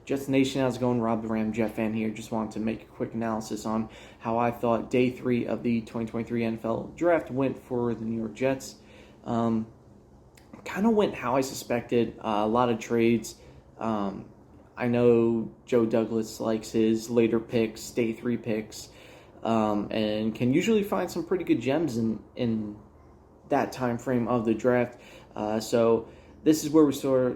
Jets Nation, how's it going? Rob the Ram Jet fan here. Just wanted to make a quick analysis on how I thought Day 3 of the 2023 NFL Draft went for the New York Jets. Kind of went how I suspected. A lot of trades. I know Joe Douglas likes his later picks, Day 3 picks, and can usually find some pretty good gems in that time frame of the draft. So this is where we saw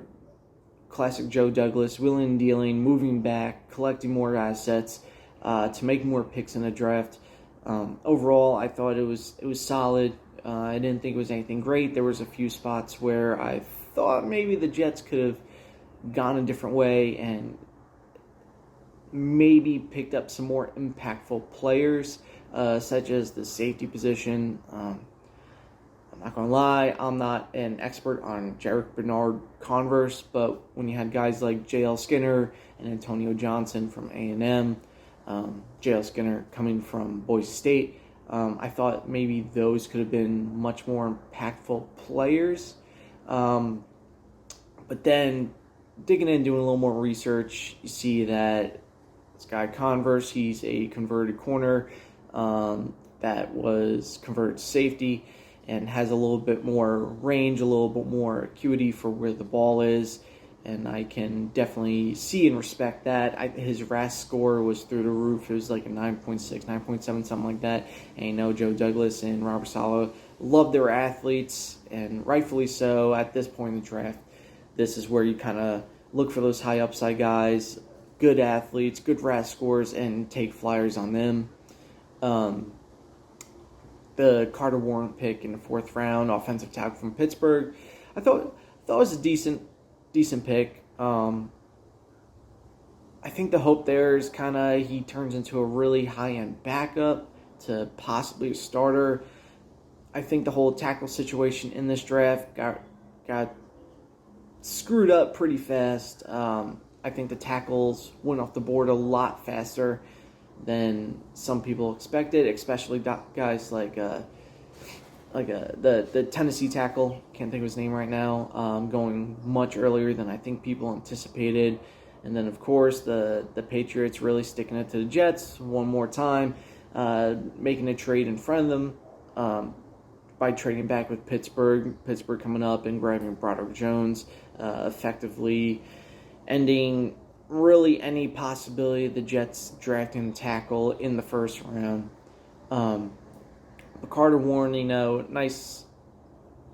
classic Joe Douglas, wheeling and dealing, moving back, collecting more assets to make more picks in the draft. Overall, I thought it was solid. I didn't think it was anything great. There was a few spots where I thought maybe the Jets could have gone a different way and maybe picked up some more impactful players, such as the safety position. I'm not going to lie, I'm not an expert on Jarek Bernard Converse, but when you had guys like J.L. Skinner and Antonio Johnson from A&M, J.L. Skinner coming from Boise State, I thought maybe those could have been much more impactful players. But then digging in, doing a little more research, you see that this guy Converse, he's a converted corner that was converted to safety and has a little bit more range, a little bit more acuity for where the ball is. And I can definitely see and respect that. His RAS score was through the roof. It was like a 9.6, 9.7, something like that. And you know, Joe Douglas and Robert Saleh love their athletes, and rightfully so at this point in the draft. This is where you kind of look for those high upside guys, good athletes, good RAS scores, and take flyers on them. The Carter Warren pick in the 4th round, offensive tackle from Pittsburgh, I thought was a decent pick. I think the hope there is kind of he turns into a really high-end backup to possibly a starter. I think the whole tackle situation in this draft got screwed up pretty fast. I think the tackles went off the board a lot faster than some people expected, especially guys like the Tennessee tackle, can't think of his name right now, going much earlier than I think people anticipated. And then, of course, the Patriots really sticking it to the Jets one more time, making a trade in front of them by trading back with Pittsburgh coming up and grabbing Broderick Jones, effectively ending really any possibility of the Jets drafting a tackle in the 1st round. But Carter Warren, nice,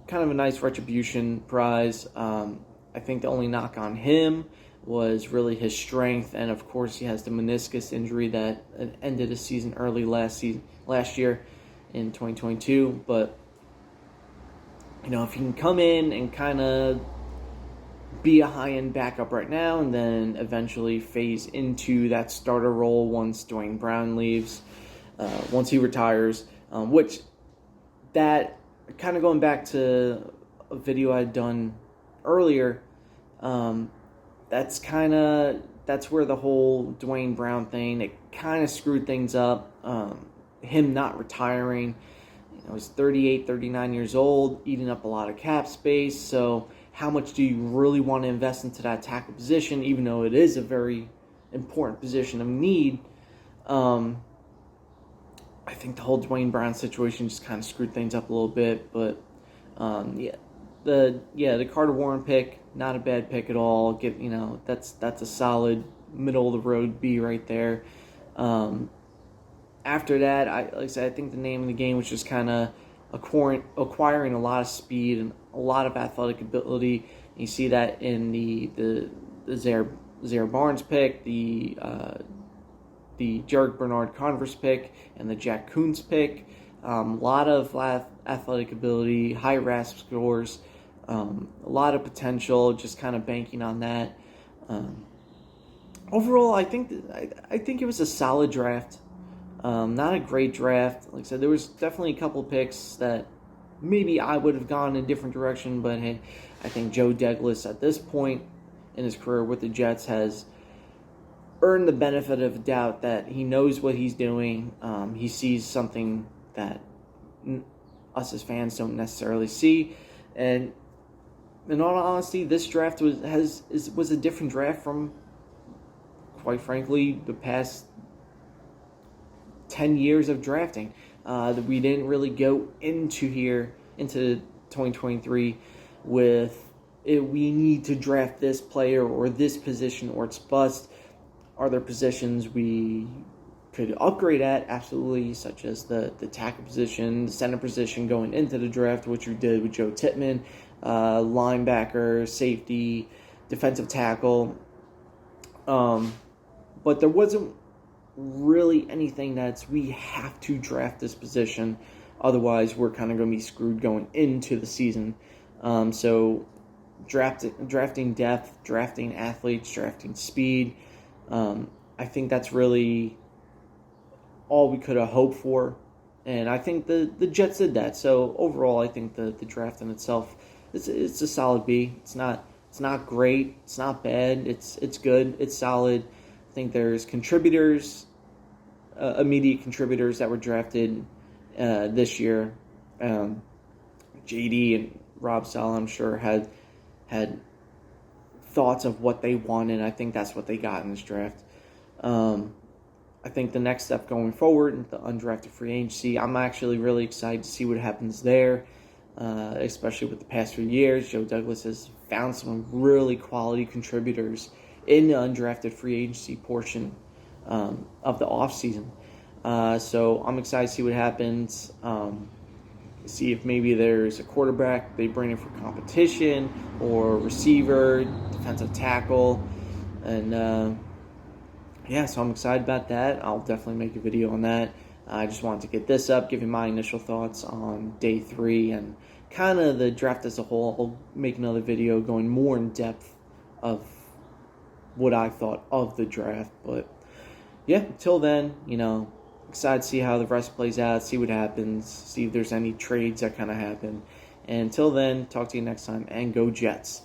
kind of a nice retribution prize. I think the only knock on him was really his strength, and of course he has the meniscus injury that ended the season early last year in 2022. But if he can come in and kind of be a high-end backup right now and then eventually phase into that starter role once Dwayne Brown leaves, once he retires, which that, kind of going back to a video I'd done earlier, that's where the whole Dwayne Brown thing, it kind of screwed things up. Him not retiring, he's 38, 39 years old, eating up a lot of cap space, so how much do you really want to invest into that tackle position, even though it is a very important position of need? I think the whole Dwayne Brown situation just kind of screwed things up a little bit, but the Carter Warren pick, not a bad pick at all. That's a solid middle of the road B right there. After that, I think the name of the game was just kind of acquiring a lot of speed and a lot of athletic ability. You see that in the Zaire Barnes pick, the Jarek Bernard Converse pick, and the Jack Coons pick. A lot of athletic ability, high RASP scores, a lot of potential. Just kind of banking on that. Overall, I think it was a solid draft. Not a great draft. Like I said, there was definitely a couple picks that maybe I would have gone in a different direction, but hey, I think Joe Douglas at this point in his career with the Jets has earned the benefit of the doubt that he knows what he's doing. He sees something that us as fans don't necessarily see, and in all honesty, this draft was a different draft from quite frankly, the past 10 years of drafting. That we didn't really go into 2023 with we need to draft this player or this position or it's bust. Are there positions we could upgrade at? Absolutely, such as the tackle position, the center position going into the draft, which we did with Joe Tippmann, linebacker, safety, defensive tackle. But there wasn't really anything that's we have to draft this position, otherwise we're kind of going to be screwed going into the season. So drafting depth, drafting athletes, drafting speed, I think that's really all we could have hoped for, and I think the Jets did that. So overall, I think the draft in itself it's a solid B. It's not great, it's not bad, it's good, it's solid. I think there's contributors, immediate contributors that were drafted this year. JD and Rob Sala, I'm sure, had thoughts of what they wanted. I think that's what they got in this draft. I think the next step going forward in the undrafted free agency, I'm actually really excited to see what happens there, especially with the past few years. Joe Douglas has found some really quality contributors in the undrafted free agency portion of the offseason. So I'm excited to see what happens. See if maybe there's a quarterback they bring in for competition, or receiver, defensive tackle, and so I'm excited about that. I'll definitely make a video on that. I just wanted to get this up, giving my initial thoughts on day 3 and kind of the draft as a whole. I'll make another video going more in depth of what I thought of the draft. But yeah, until then, excited to see how the rest plays out, see what happens, see if there's any trades that kind of happen. And until then, talk to you next time, and go Jets.